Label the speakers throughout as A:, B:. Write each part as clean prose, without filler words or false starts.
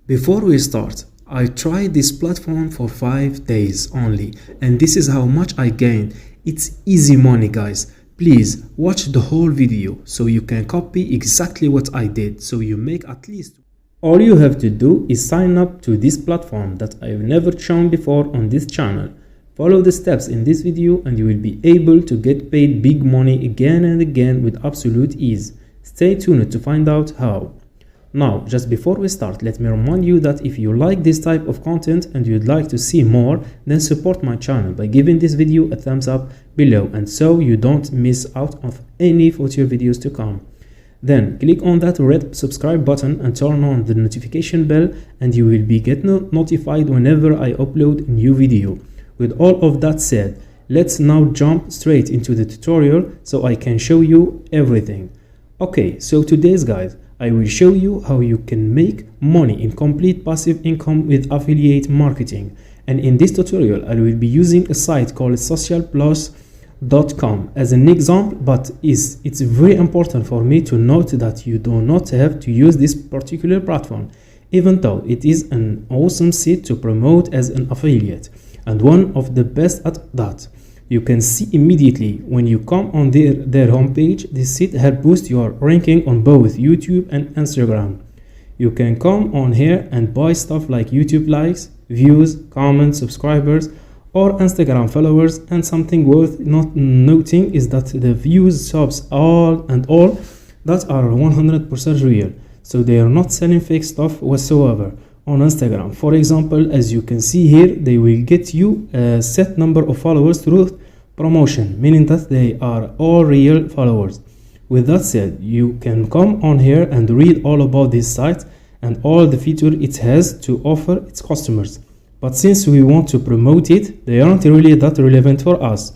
A: Before we start, I tried this platform for 5 days only, and this is how much I gained. It's easy money, guys. Please watch the whole video so you can copy exactly what I did, so you make at least. All you have to do is sign up to this platform that I've never shown before on this channel. Follow the steps in this video and you will be able to get paid big money again and again with absolute ease. Stay tuned to find out how. Now, just before we start, let me remind you that if you like this type of content and you'd like to see more, then support my channel by giving this video a thumbs up below, and so you don't miss out on any future videos to come. Then click on that red subscribe button and turn on the notification bell, and you will be getting notified whenever I upload a new video. With all of that said, let's now jump straight into the tutorial so I can show you everything. Okay, so today's guys, I will show you how you can make money in complete passive income with affiliate marketing. And in this tutorial, I will be using a site called socialplus.com as an example, but it's very important for me to note that you do not have to use this particular platform, even though it is an awesome site to promote as an affiliate and one of the best at that. You can see immediately when you come on their homepage, this site helps boost your ranking on both YouTube and Instagram. You can come on here and buy stuff like YouTube likes, views, comments, subscribers, or Instagram followers. And something worth not noting is that the views, subs, all that are 100% real. So they are not selling fake stuff whatsoever on Instagram. For example, as you can see here, they will get you a set number of followers through promotion, meaning that they are all real followers. With that said, you can come on here and read all about this site and all the features it has to offer its customers. But since we want to promote it, they aren't really that relevant for us.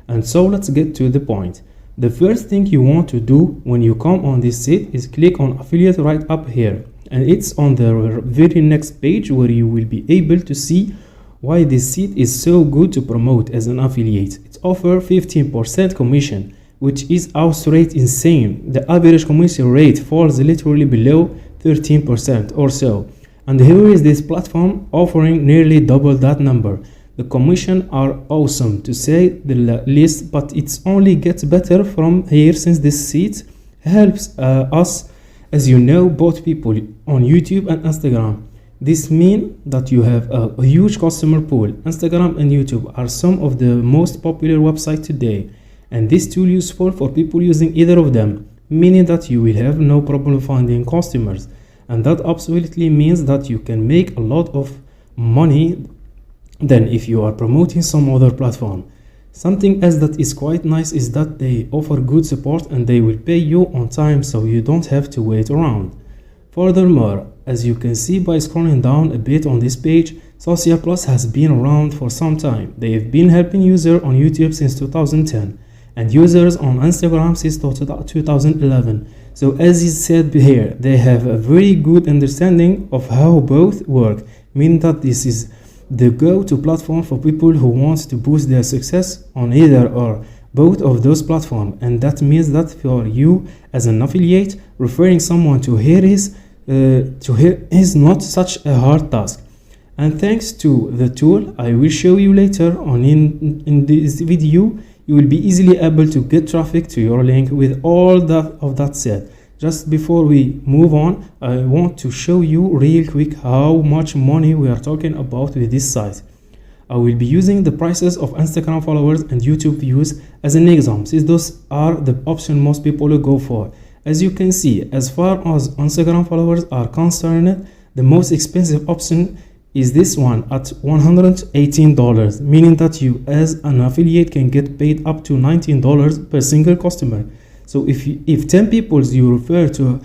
A: And so let's get to the point. The first thing you want to do when you come on this site is click on affiliate right up here. And it's on the very next page where you will be able to see why this site is so good to promote as an affiliate. It offers 15% commission, which is outright insane. The average commission rate falls literally below 13% or so. And here is this platform offering nearly double that number. The commission are awesome to say the least, but it only gets better from here since this site helps us, as you know, both people on YouTube and Instagram. This means that you have a huge customer pool. Instagram and YouTube are some of the most popular websites today, and this tool is useful for people using either of them, meaning that you will have no problem finding customers, and that absolutely means that you can make a lot of money than if you are promoting some other platform. Something else that is quite nice is that they offer good support and they will pay you on time, so you don't have to wait around. Furthermore, as you can see by scrolling down a bit on this page, Social Plus has been around for some time. They have been helping users on YouTube since 2010 and users on Instagram since 2011. So as is said here, they have a very good understanding of how both work, meaning that this is the go-to platform for people who want to boost their success on either or both of those platforms. And that means that for you as an affiliate, referring someone to here is not such a hard task. And thanks to the tool I will show you later on in this video, you will be easily able to get traffic to your link. With all that said, just before we move on, I want to show you real quick how much money we are talking about with this site. I will be using the prices of Instagram followers and YouTube views as an example, since those are the options most people will go for. As you can see, as far as Instagram followers are concerned, the most expensive option is this one at $118, meaning that you as an affiliate can get paid up to $19 per single customer. So if 10 people you refer to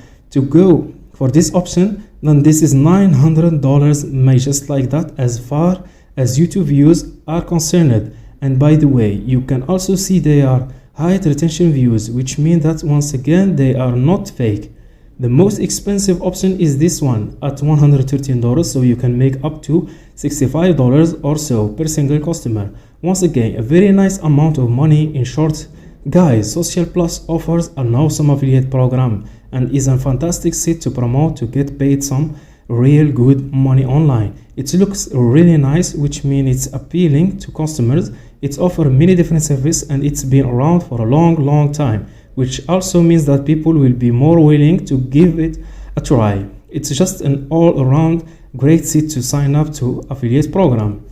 A: go for this option, then this is $900 just like that as far as YouTube views are concerned. And by the way, you can also see they are high retention views, which means that once again they are not fake. The most expensive option is this one at $113, so you can make up to $65 or so per single customer. Once again, a very nice amount of money. In short, guys, Social Plus offers an awesome affiliate program and is a fantastic site to promote to get paid some real good money online. It looks really nice, which means it's appealing to customers. It's offers many different services and it's been around for a long time, which also means that people will be more willing to give it a try. It's just an all-around great site to sign up to affiliate program.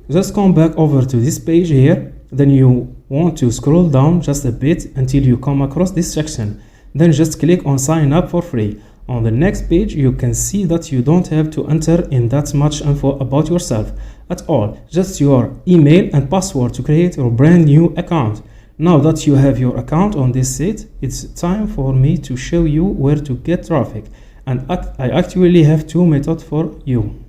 A: Just come back over to this page here, then you want to scroll down just a bit until you come across this section. Then just click on sign up for free. On the next page you can see that you don't have to enter in that much info about yourself at all, just your email and password to create your brand new account. Now that you have your account on this site, it's time for me to show you where to get traffic, and I actually have two methods for you.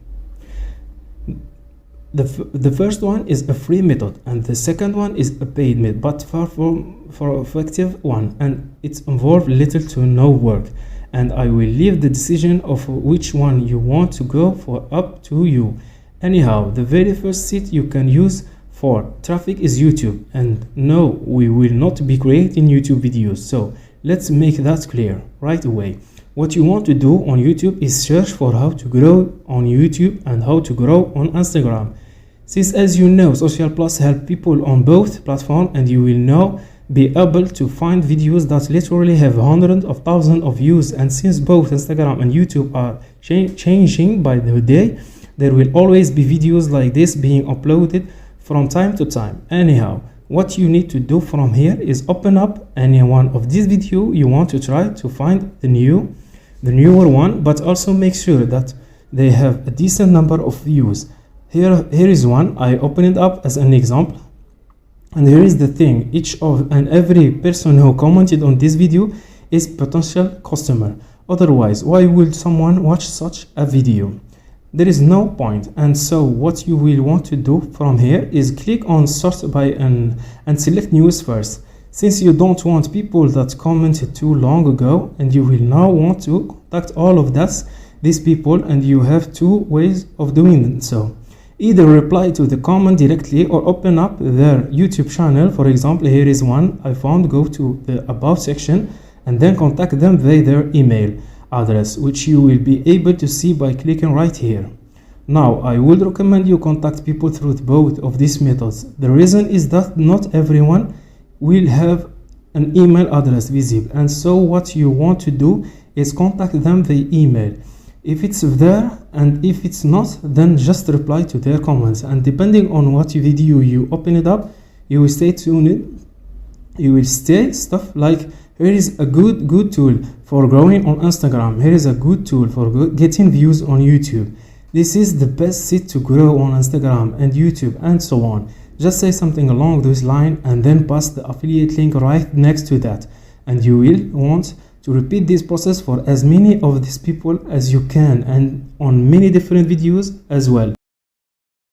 A: The first one is a free method and the second one is a paid method, but far from effective one, and it involves little to no work, and I will leave the decision of which one you want to go for up to you. Anyhow, the very first site you can use for traffic is YouTube, and no, we will not be creating YouTube videos, so let's make that clear right away. What you want to do on YouTube is search for how to grow on YouTube and how to grow on Instagram. Since, as you know, Social Plus help people on both platforms, and you will now be able to find videos that literally have hundreds of thousands of views, and since both Instagram and YouTube are changing by the day, there will always be videos like this being uploaded from time to time. Anyhow, what you need to do from here is open up any one of these videos you want to try to find the newer one, but also make sure that they have a decent number of views. Here is one. I open it up as an example, and here is the thing: each of and every person who commented on this video is potential customer. Otherwise, why would someone watch such a video? There is no point. And so what you will want to do from here is click on sort by and select news first, since you don't want people that commented too long ago, and you will now want to contact all of these people, and you have two ways of doing so. Either reply to the comment directly or open up their YouTube channel. For example, here is one I found. Go to the About section and then contact them via their email address, which you will be able to see by clicking right here. Now, I would recommend you contact people through both of these methods. The reason is that not everyone will have an email address visible, and so what you want to do is contact them via email if it's there, and if it's not, then just reply to their comments, and depending on what video you open it up, you will stay tuned. You will say stuff like, here is a good tool for growing on Instagram, here is a good tool for getting views on YouTube, this is the best site to grow on Instagram and YouTube, and so on. Just say something along those lines and then pass the affiliate link right next to that, and you will want to repeat this process for as many of these people as you can, and on many different videos as well.